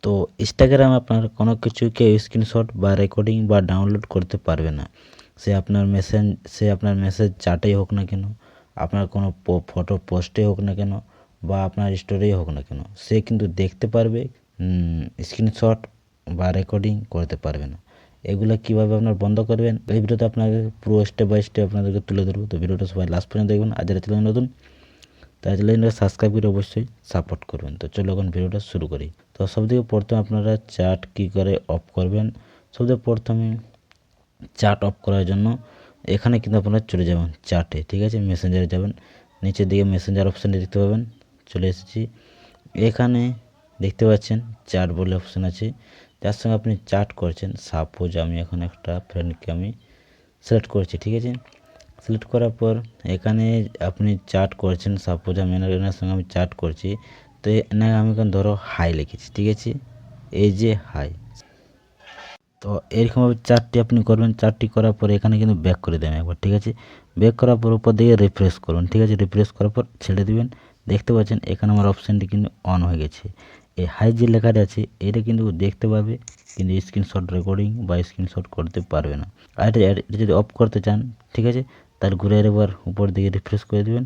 তো ইনস্টাগ্রামে আপনার কোনো কিছুকে স্ক্রিনশট বা রেকর্ডিং বা ডাউনলোড করতে পারবে না। সে আপনার মেসেজ চ্যাটেই হোক না কেন, আপনার কোনো ফটো পোস্টে হোক না কেন, বা আপনার স্টোরেই হোক না কেন, সে কিন্তু দেখতে পারবে, স্ক্রিনশট বা রেকর্ডিং করতে পারবে না। এগুলো কীভাবে আপনার বন্ধ করবেন, এই ভিডিওতে আপনাকে পুরো স্টেপ বাই স্টেপ আপনাদেরকে তুলে ধরবো। তো ভিডিওটা সবাই লাস্ট পর্যন্ত দেখবেন। আর যারা চ্যানেল নতুন তাই চ্যানেলটা সাবস্ক্রাইব করে অবশ্যই সাপোর্ট করবেন। তো চলো এখন ভিডিওটা শুরু করি। তো সবথেকে প্রথমে আপনারা চ্যাট কী করে অফ করবেন, সবথেকে প্রথমে চ্যাট অফ করার জন্য এখানে কিন্তু আপনারা চলে যাবেন চ্যাটে, ঠিক আছে। মেসেঞ্জারে যাবেন, নিচের দিকে মেসেঞ্জার অপশানটি দেখতে পাবেন, চলে এসেছি। এখানে দেখতে পাচ্ছেন চ্যাট বলে অপশান আছে, যার সঙ্গে আপনি চ্যাট করছেন। সাপোজ আমি এখন একটা ফ্রেন্ডকে আমি সিলেক্ট করছি, ঠিক আছে। সিলেক্ট করার পর এখানে আপনি চ্যাট করছেন, সাপোজ আমি এনার সঙ্গে আমি চ্যাট করছি। তো এনাকে আমি এখন ধরো হাই লিখেছি, ঠিক আছে, এই যে হাই। তো এরকমভাবে চারটি আপনি করবেন। চারটি করার পর এখানে কিন্তু ব্যাক করে দেবেন একবার, ঠিক আছে। ব্যাক করার পর উপর দিকে রিফ্রেশ করুন, ঠিক আছে। রিফ্রেশ করার পর ছেড়ে দিবেন। দেখতে পাচ্ছেন এখানে আমার অপশানটি কিন্তু অন হয়ে গেছে। এই হাই যে লেখাটা আছে এটা কিন্তু দেখতে পাবে, কিন্তু স্ক্রিনশট রেকর্ডিং বা স্ক্রিনশট করতে পারবে না। আর এটা যদি অফ করতে চান, ঠিক আছে, তার ঘুরে একবার উপর দিকে রিফ্রেশ করে দেবেন,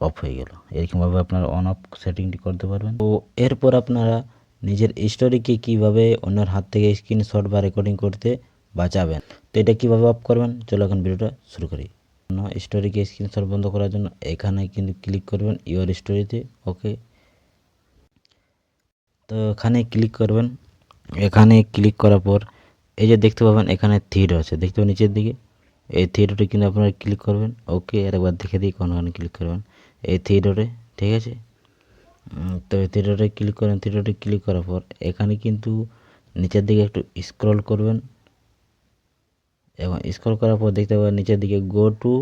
অফ হয়ে গেল। এরকমভাবে আপনারা অন অফ সেটিংটি করতে পারবেন। তো এরপর আপনারা নিজের স্টোরিকে কীভাবে অন্যের হাত থেকে স্ক্রিনশট বা রেকর্ডিং করতে বাঁচাবেন, তো এটা কীভাবে অফ করবেন, চলো এখন ভিডিওটা শুরু করি। স্টোরিকে স্ক্রিনশট বন্ধ করার জন্য এখানে কিন্তু ক্লিক করবেন ইওর স্টোরিতে, ওকে। তো এখানে ক্লিক করবেন। এখানে ক্লিক করার পর এই যে দেখতে পাবেন এখানে থ্রি আছে, দেখতে পাবেন নিচের দিকে। এই থ্রি ডটে কিন্তু আপনারা ক্লিক করবেন, ওকে। আর একবার দেখে দিই কোনখানে ক্লিক করবেন, এই থ্রি ডটে, ঠিক আছে। তো এই থ্রি ডটে ক্লিক করেন। থ্রি ডটে ক্লিক করার পর এখানে কিন্তু নিচের দিকে একটু স্ক্রল করবেন, এবং স্ক্রল করার পর দেখতে পাবেন নিচের দিকে গো টু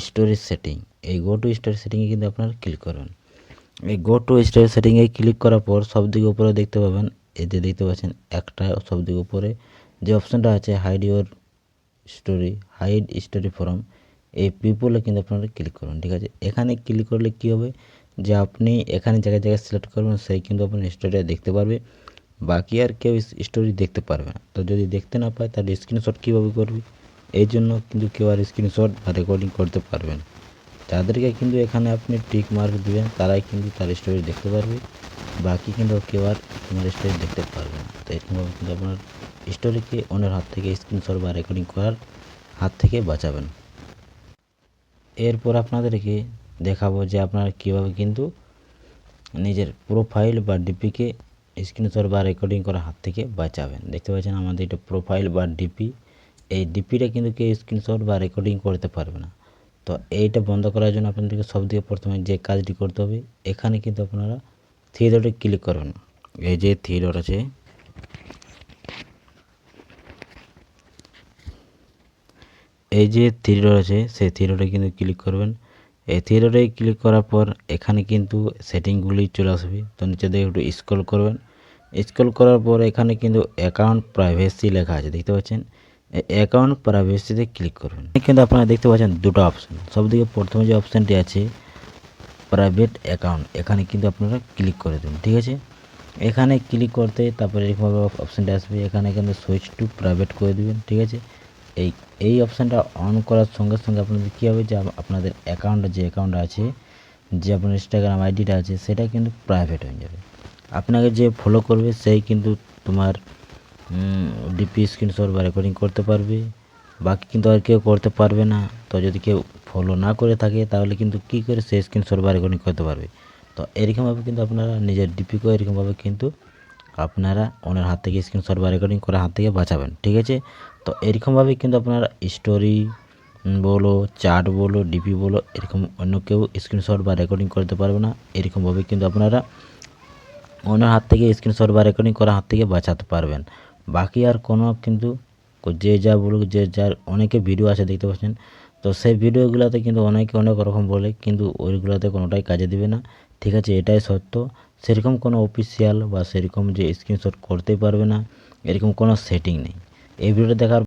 স্টোরেজ সেটিং। এই গো টু স্টোরেজ সেটিংয়ে কিন্তু আপনারা ক্লিক করবেন। এই গো টু স্টোরেজ সেটিংয়ে ক্লিক করার পর সবদিকে উপরে দেখতে পাবেন, এই যে দেখতে পাচ্ছেন একটা সবদিকে উপরে যে অপশানটা আছে hide your story, hide story from, এই পিপলে কিন্তু আপনারা ক্লিক করুন, ঠিক আছে। এখানে ক্লিক করলে কী হবে, যে আপনি এখানে জায়গায় জায়গায় সিলেক্ট করবেন, সেই কিন্তু আপনার স্টোরিটা দেখতে পারবে, বাকি আর কেউ স্টোরি দেখতে পারবে না। তো যদি দেখতে না পায় তাহলে স্ক্রিনশট কীভাবে করবে, এই জন্য কিন্তু কেউ আর স্ক্রিনশট বা রেকর্ডিং করতে পারবে না। যাদেরকে কিন্তু এখানে আপনি টিক মার্ক দেবেন তারাই কিন্তু তার স্টোরি দেখতে পারবে, বাকি কিন্তু কেউ আর তোমার স্টোরি দেখতে পারবে না। তো এরকমভাবে কিন্তু আপনার স্টোরিকে অন্যের হাত থেকে স্ক্রিনশট বা রেকর্ডিং করার হাত থেকে বাঁচাবেন। এরপর আপনাদেরকে দেখাবো যে আপনারা কীভাবে কিন্তু নিজের প্রোফাইল বা ডিপিকে স্ক্রিনশট বা রেকর্ডিং করার হাত থেকে বাঁচাবেন। দেখতে পাচ্ছেন আমাদের এটা প্রোফাইল বা ডিপি, এই ডিপিটা কিন্তু কেউ স্ক্রিনশট বা রেকর্ডিং করতে পারবে না। তো এইটা বন্ধ করার জন্য আপনাদেরকে সবথেকে প্রথমে যে কাজটি করতে হবে, এখানে কিন্তু আপনারা থ্রি ডটে ক্লিক করবেন। এই যে থ্রি ডট আছে, এই যে থ্রি ডট আছে সেই থ্রি ডটে কিন্তু ক্লিক করবেন। এই থ্রি ডটে ক্লিক করার পর এখানে কিন্তু সেটিংগুলি চলে আসবে। তো নিচে দিকে একটু স্ক্রল করবেন। স্ক্রল করার পর এখানে কিন্তু অ্যাকাউন্ট প্রাইভেসি লেখা আছে, দেখতে পাচ্ছেন। অ্যাকাউন্ট প্রাইভেসিতে ক্লিক করবেন। কিন্তু আপনারা দেখতে পাচ্ছেন দুটো অপশান। সবদিকে প্রথমে যে অপশানটি আছে প্রাইভেট অ্যাকাউন্ট, এখানে কিন্তু আপনারা ক্লিক করে দেবেন, ঠিক আছে। এখানে ক্লিক করতে তারপরে এরকমভাবে অপশানটা আসবে, এখানে কিন্তু সুইচ টু প্রাইভেট করে দেবেন, ঠিক আছে। এই অপশানটা অন করার সঙ্গে সঙ্গে আপনাদের কী হবে, যে আপনাদের যে অ্যাকাউন্ট আছে, যে আপনার ইনস্টাগ্রাম আইডিটা আছে, সেটা কিন্তু প্রাইভেট হয়ে যাবে। আপনাকে যে ফলো করবে সেই কিন্তু তোমার ডিপি স্ক্রিনশট বা রেকর্ডিং করতে পারবে, বাকি কিন্তু আর কেউ করতে পারবে না। তো যদি কেউ ফলো না করে থাকে তাহলে কিন্তু কী করে সেই স্ক্রিনশট বা রেকর্ডিং করতে পারবে। তো এরকমভাবে কিন্তু আপনারা নিজের ডিপিকেও এরকমভাবে কিন্তু আপনারা অন্যের হাত থেকে স্ক্রিনশট বা রেকর্ডিং করার হাত থেকে বাঁচাবেন, ঠিক আছে। তো এরকমভাবে কিন্তু আপনারা স্টোরি বলো, চ্যাট বলো, ডিপি বলো, এরকম অন্য কেউ স্ক্রিনশট বা রেকর্ডিং করতে পারবে না। এরকমভাবে কিন্তু আপনারা অন্যের হাত থেকে স্ক্রিনশট বা রেকর্ডিং করার হাত থেকে বাঁচাতে পারবেন। বাকি আর কোনো কিন্তু যে যা বলুক, যে যার অনেকে ভিডিও আছে দেখতে পাচ্ছেন, তো সেই ভিডিওগুলোতে কিন্তু অনেকে অনেক রকম বলে, কিন্তু ওইগুলোতে কোনোটাই কাজে দিবে না, ঠিক আছে। এটাই সত্য। সেরকম কোনো অফিসিয়াল বা সেরকম যে স্ক্রিনশট করতেই পারবে না, এরকম কোনো সেটিং নেই। এই ভিডিওটা দেখার